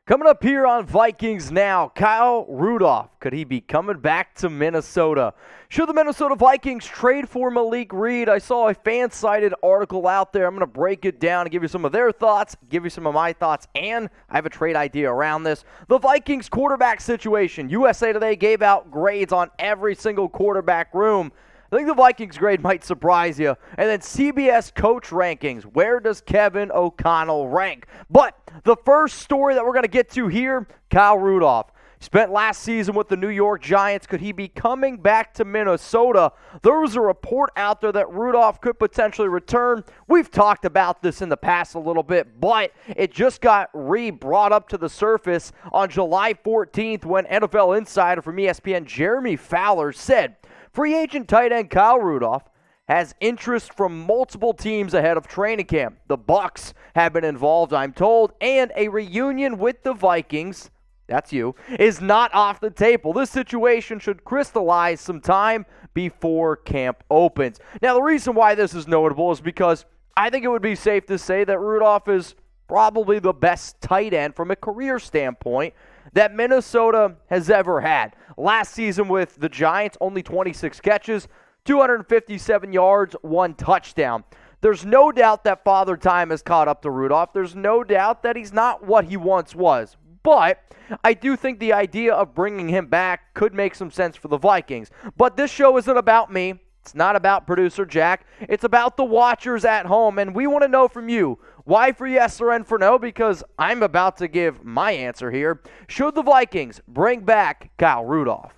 Coming up here on Vikings Now, Kyle Rudolph. Could he be coming back to Minnesota? Should the Minnesota Vikings trade for Malik Reed? I saw a Fansided article out there. I'm going to break it down and give you some of their thoughts, give you some of my thoughts, and I have a trade idea around this. The Vikings quarterback situation. USA Today gave out grades on every single quarterback room. I think the Vikings grade might surprise you. And then CBS Coach Rankings. Where does Kevin O'Connell rank? But the first story that we're going to get to here, Kyle Rudolph. Spent last season with the New York Giants. Could he be coming back to Minnesota? There was a report out there that Rudolph could potentially return. We've talked about this in the past a little bit, but it just got brought up to the surface on July 14th when NFL insider from ESPN Jeremy Fowler said, free agent tight end Kyle Rudolph has interest from multiple teams ahead of training camp. The Bucs have been involved, I'm told, and a reunion with the Vikings, that's you, is not off the table. This situation should crystallize some time before camp opens. Now, the reason why this is notable is because I think it would be safe to say that Rudolph is probably the best tight end from a career standpoint that Minnesota has ever had. Last season with the Giants, only 26 catches, 257 yards, 1 touchdown. There's no doubt that Father Time has caught up to Rudolph. There's no doubt that he's not what he once was. But I do think the idea of bringing him back could make some sense for the Vikings. But this show isn't about me. It's not about producer Jack. It's about the watchers at home, and we want to know from you. Why for yes or and for no? Because I'm about to give my answer here. Should the Vikings bring back Kyle Rudolph?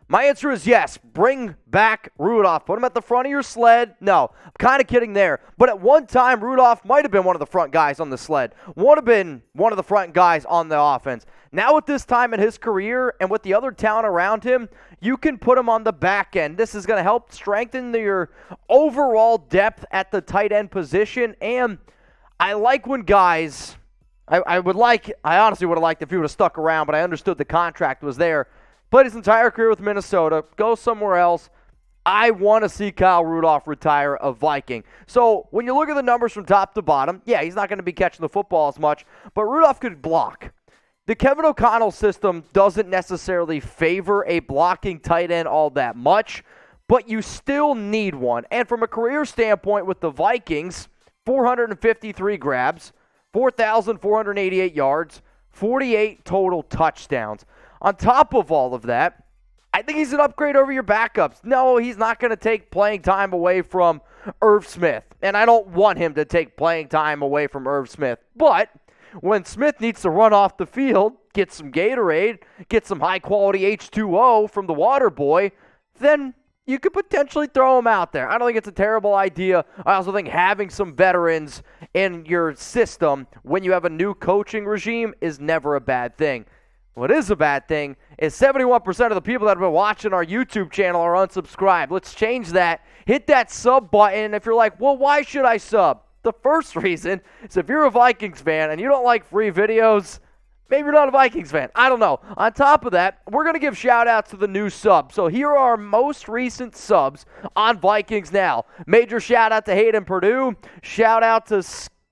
My answer is yes. Bring back Rudolph. Put him at the front of your sled. No, I'm kind of kidding there. But at one time, Rudolph might have been one of the front guys on the sled. Would have been one of the front guys on the offense. Now at this time in his career and with the other talent around him, you can put him on the back end. This is going to help strengthen your overall depth at the tight end position. And I like when guys, I honestly would have liked if he would have stuck around, but I understood the contract was there. Played his entire career with Minnesota, go somewhere else. I want to see Kyle Rudolph retire a Viking. So when you look at the numbers from top to bottom, yeah, he's not going to be catching the football as much, but Rudolph could block. The Kevin O'Connell system doesn't necessarily favor a blocking tight end all that much, but you still need one. And from a career standpoint with the Vikings, 453 grabs, 4,488 yards, 48 total touchdowns. On top of all of that, I think he's an upgrade over your backups. No, he's not going to take playing time away from Irv Smith, and I don't want him to take playing time away from Irv Smith. But when Smith needs to run off the field, get some Gatorade, get some high-quality H2O from the water boy, then you could potentially throw him out there. I don't think it's a terrible idea. I also think having some veterans in your system when you have a new coaching regime is never a bad thing. What is a bad thing is 71% of the people that have been watching our YouTube channel are unsubscribed. Let's change that. Hit that sub button. If you're like, well, why should I sub? The first reason is if you're a Vikings fan and you don't like free videos, maybe you're not a Vikings fan. I don't know. On top of that, we're going to give shout-outs to the new subs. So here are our most recent subs on Vikings Now. Major shout-out to Hayden Purdue. Shout-out to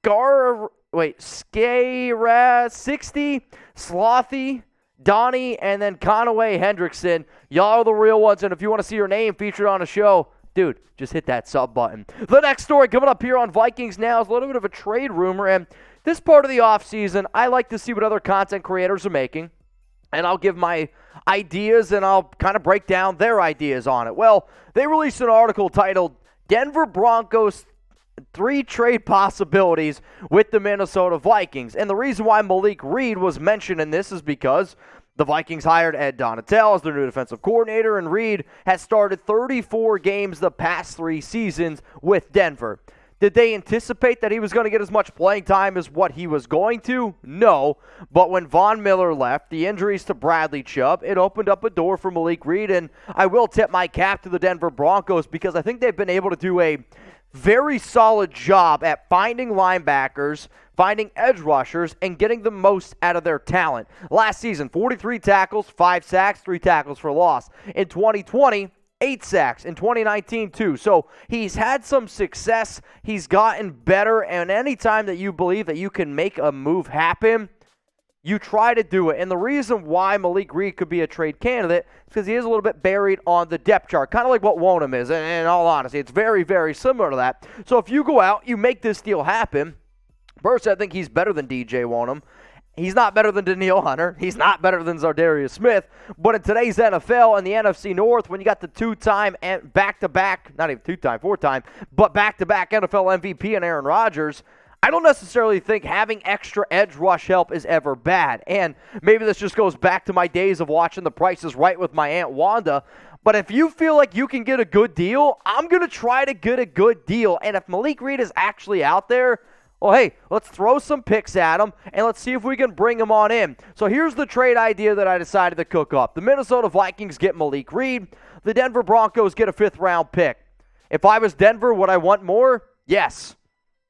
Skara60, Slothy, Donnie, and then Conaway Hendrickson. Y'all are the real ones, and if you want to see your name featured on a show, dude, just hit that sub button. The next story coming up here on Vikings Now is a little bit of a trade rumor, and this part of the offseason, I like to see what other content creators are making, and I'll give my ideas, and I'll kind of break down their ideas on it. Well, they released an article titled, Denver Broncos 3 trade possibilities with the Minnesota Vikings. And the reason why Malik Reed was mentioned in this is because the Vikings hired Ed Donatel as their new defensive coordinator, and Reed has started 34 games the past 3 seasons with Denver. Did they anticipate that he was going to get as much playing time as what he was going to? No. But when Von Miller left, the injuries to Bradley Chubb, it opened up a door for Malik Reed, and I will tip my cap to the Denver Broncos because I think they've been able to do a very solid job at finding linebackers, finding edge rushers, and getting the most out of their talent. Last season, 43 tackles, 5 sacks, 3 tackles for loss. In 2020, 8 sacks. In 2019, 2. So he's had some success. He's gotten better, and anytime that you believe that you can make a move happen, you try to do it. And the reason why Malik Reed could be a trade candidate is because he is a little bit buried on the depth chart, kind of like what Wonham is. And in all honesty, it's very, very similar to that. So if you go out, you make this deal happen. Personally, I think he's better than DJ Wonham. He's not better than Danielle Hunter. He's not better than Zardarius Smith. But in today's NFL and the NFC North, when you got the two-time and back-to-back, not even two-time, four-time, but back-to-back NFL MVP and Aaron Rodgers, I don't necessarily think having extra edge rush help is ever bad. And maybe this just goes back to my days of watching The Price is Right with my Aunt Wanda. But if you feel like you can get a good deal, I'm going to try to get a good deal. And if Malik Reed is actually out there, well, hey, let's throw some picks at him, and let's see if we can bring him on in. So here's the trade idea that I decided to cook up. The Minnesota Vikings get Malik Reed. The Denver Broncos get a fifth-round pick. If I was Denver, would I want more? Yes.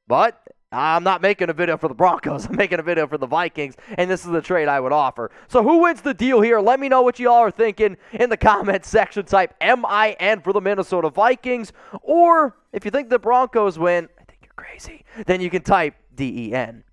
But I'm not making a video for the Broncos. I'm making a video for the Vikings, and this is the trade I would offer. So who wins the deal here? Let me know what you all are thinking in the comments section. Type MIN for the Minnesota Vikings. Or if you think the Broncos win, crazy, then you can type DEN.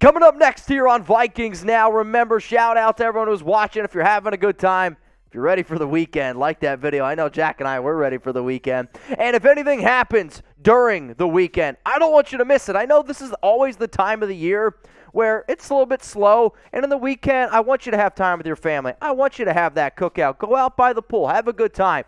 Coming up next here on Vikings Now, remember, shout out to everyone who's watching. If you're having a good time, if you're ready for the weekend, like that video. I know Jack and I, we're ready for the weekend. And if anything happens during the weekend, I don't want you to miss it. I know this is always the time of the year where it's a little bit slow, and in the weekend, I want you to have time with your family. I want you to have that cookout. Go out by the pool, have a good time.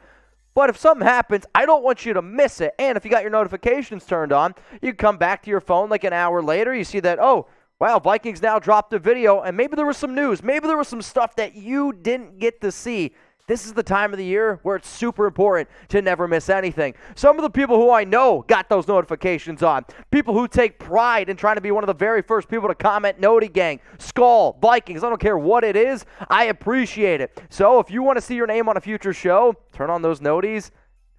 But if something happens, I don't want you to miss it. And if you got your notifications turned on, you come back to your phone like an hour later. You see that, oh, wow, Vikings Now dropped a video, and maybe there was some news. Maybe there was some stuff that you didn't get to see. This is the time of the year where it's super important to never miss anything. Some of the people who I know got those notifications on. People who take pride in trying to be one of the very first people to comment Noti Gang, Skull, Vikings. I don't care what it is. I appreciate it. So if you want to see your name on a future show, turn on those noties.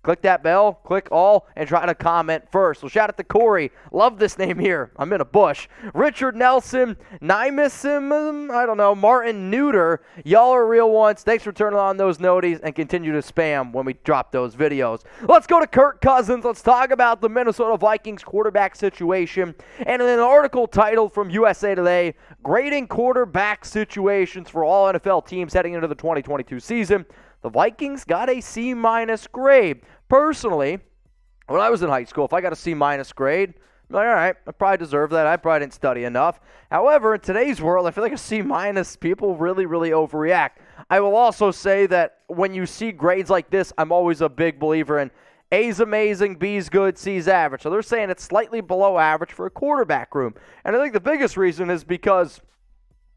Click that bell, click all, and try to comment first. So shout out to Corey. Love this name here. I'm in a bush. Richard Nelson, Nymissim, I don't know, Martin Neuter. Y'all are real ones. Thanks for turning on those noties and continue to spam when we drop those videos. Let's go to Kirk Cousins. Let's talk about the Minnesota Vikings quarterback situation. And in an article titled from USA Today, Grading Quarterback Situations for All NFL Teams Heading into the 2022 Season, the Vikings got a C- grade. Personally, when I was in high school, if I got a C- grade, I'm like, all right, I probably deserve that. I probably didn't study enough. However, in today's world, I feel like a C- people really, really overreact. I will also say that when you see grades like this, I'm always a big believer in A's amazing, B's good, C's average. So they're saying it's slightly below average for a quarterback room. And I think the biggest reason is because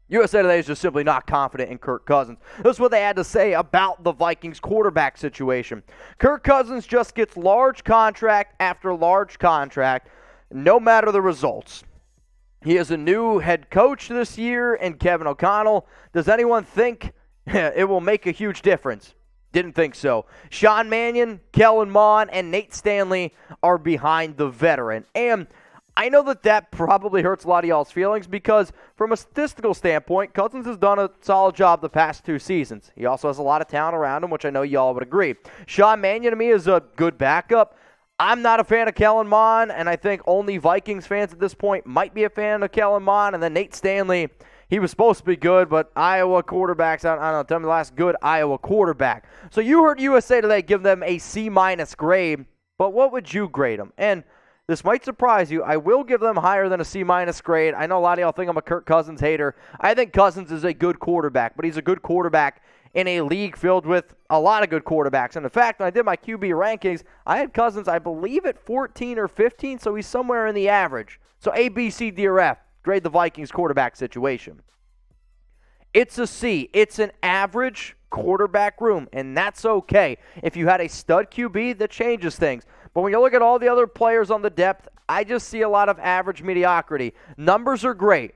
USA Today is just simply not confident in Kirk Cousins. This is what they had to say about the Vikings quarterback situation. Kirk Cousins just gets large contract after large contract, no matter the results. He is a new head coach this year in Kevin O'Connell. Does anyone think it will make a huge difference? Didn't think so. Sean Mannion, Kellen Mond, and Nate Stanley are behind the veteran. And I know that probably hurts a lot of y'all's feelings because from a statistical standpoint, Cousins has done a solid job the past 2 seasons. He also has a lot of talent around him, which I know y'all would agree. Sean Mannion to me is a good backup. I'm not a fan of Kellen Mond, and I think only Vikings fans at this point might be a fan of Kellen Mond. And then Nate Stanley, he was supposed to be good, but Iowa quarterbacks, I don't know, tell me the last good Iowa quarterback. So you heard USA Today give them a C- grade, but what would you grade them? And this might surprise you. I will give them higher than a C- grade. I know a lot of y'all think I'm a Kirk Cousins hater. I think Cousins is a good quarterback, but he's a good quarterback in a league filled with a lot of good quarterbacks. And in fact, when I did my QB rankings, I had Cousins, I believe, at 14 or 15, so he's somewhere in the average. So A, B, C, D, or F, grade the Vikings quarterback situation. It's a C. It's an average quarterback room, and that's okay. If you had a stud QB, that changes things. But when you look at all the other players on the depth, I just see a lot of average mediocrity. Numbers are great,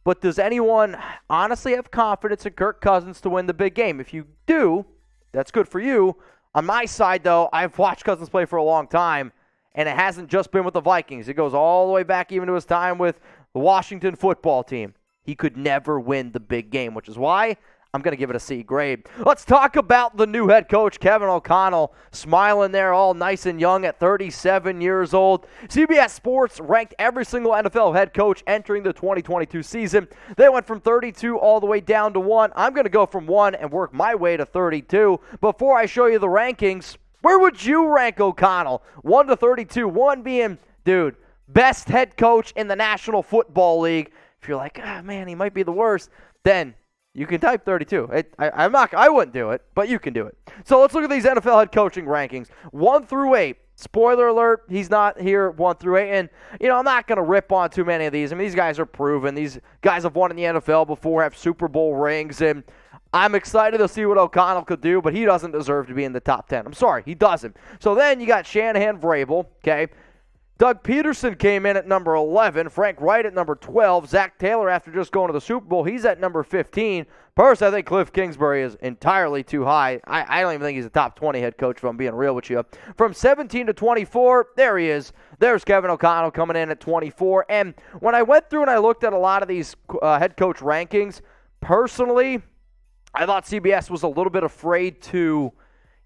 but does anyone honestly have confidence in Kirk Cousins to win the big game? If you do, that's good for you. On my side, though, I've watched Cousins play for a long time, and it hasn't just been with the Vikings. It goes all the way back even to his time with the Washington football team. He could never win the big game, which is why I'm going to give it a C grade. Let's talk about the new head coach, Kevin O'Connell, smiling there all nice and young at 37 years old. CBS Sports ranked every single NFL head coach entering the 2022 season. They went from 32 all the way down to 1. I'm going to go from 1 and work my way to 32. Before I show you the rankings, where would you rank O'Connell? 1 to 32, 1 being, dude, best head coach in the National Football League. If you're like, man, he might be the worst, then you can type 32. I wouldn't do it, but you can do it. So let's look at these NFL head coaching rankings. 1 through 8. Spoiler alert, he's not here 1 through 8. And, I'm not going to rip on too many of these. I mean, these guys are proven. These guys have won in the NFL before, have Super Bowl rings. And I'm excited to see what O'Connell could do, but he doesn't deserve to be in the top 10. I'm sorry, he doesn't. So then you got Shanahan, Vrabel, okay? Doug Peterson came in at number 11. Frank Wright at number 12. Zach Taylor, after just going to the Super Bowl, he's at number 15. Personally, I think Cliff Kingsbury is entirely too high. I don't even think he's a top 20 head coach, if I'm being real with you. From 17 to 24, there he is. There's Kevin O'Connell coming in at 24. And when I went through and I looked at a lot of these head coach rankings, personally, I thought CBS was a little bit afraid to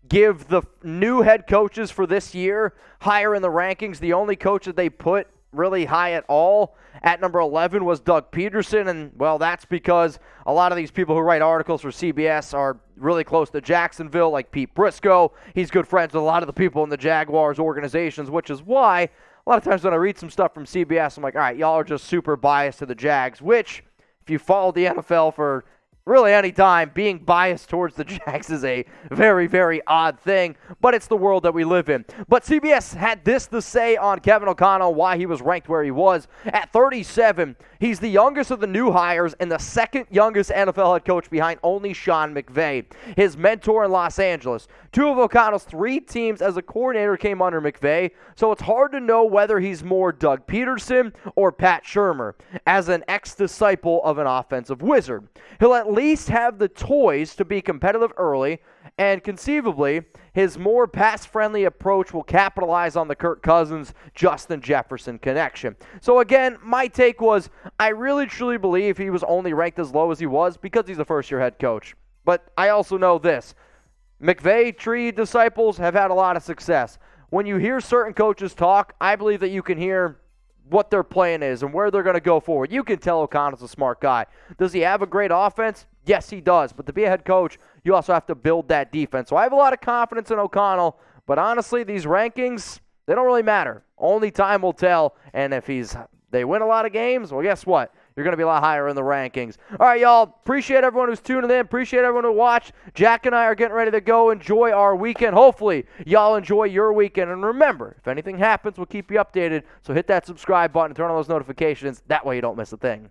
give the new head coaches for this year higher in the rankings. The only coach that they put really high at all at number 11 was Doug Peterson, and, well, that's because a lot of these people who write articles for CBS are really close to Jacksonville, like Pete Briscoe. He's good friends with a lot of the people in the Jaguars organizations, which is why a lot of times when I read some stuff from CBS, I'm like, all right, y'all are just super biased to the Jags, which, if you follow the NFL for really any time, being biased towards the Jags is a very, very odd thing, but it's the world that we live in. But CBS had this to say on Kevin O'Connell, why he was ranked where he was. At 37, he's the youngest of the new hires and the second youngest NFL head coach behind only Sean McVay, his mentor in Los Angeles. 2 of O'Connell's 3 teams as a coordinator came under McVay, so it's hard to know whether he's more Doug Peterson or Pat Shurmur as an ex-disciple of an offensive wizard. He'll at least have the toys to be competitive early, and conceivably, his more pass-friendly approach will capitalize on the Kirk Cousins, Justin Jefferson connection. So again, my take was, I really truly believe he was only ranked as low as he was because he's a first-year head coach. But I also know this. McVay tree disciples have had a lot of success. When you hear certain coaches talk, I believe that you can hear what their plan is and where they're going to go forward. You can tell O'Connell's a smart guy. Does he have a great offense? Yes, he does. But to be a head coach, you also have to build that defense. So I have a lot of confidence in O'Connell, but honestly, these rankings, they don't really matter. Only time will tell, and if they win a lot of games, well, guess what? You're going to be a lot higher in the rankings. All right, y'all. Appreciate everyone who's tuning in. Appreciate everyone who watched. Jack and I are getting ready to go enjoy our weekend. Hopefully, y'all enjoy your weekend. And remember, if anything happens, we'll keep you updated. So hit that subscribe button, turn on those notifications. That way you don't miss a thing.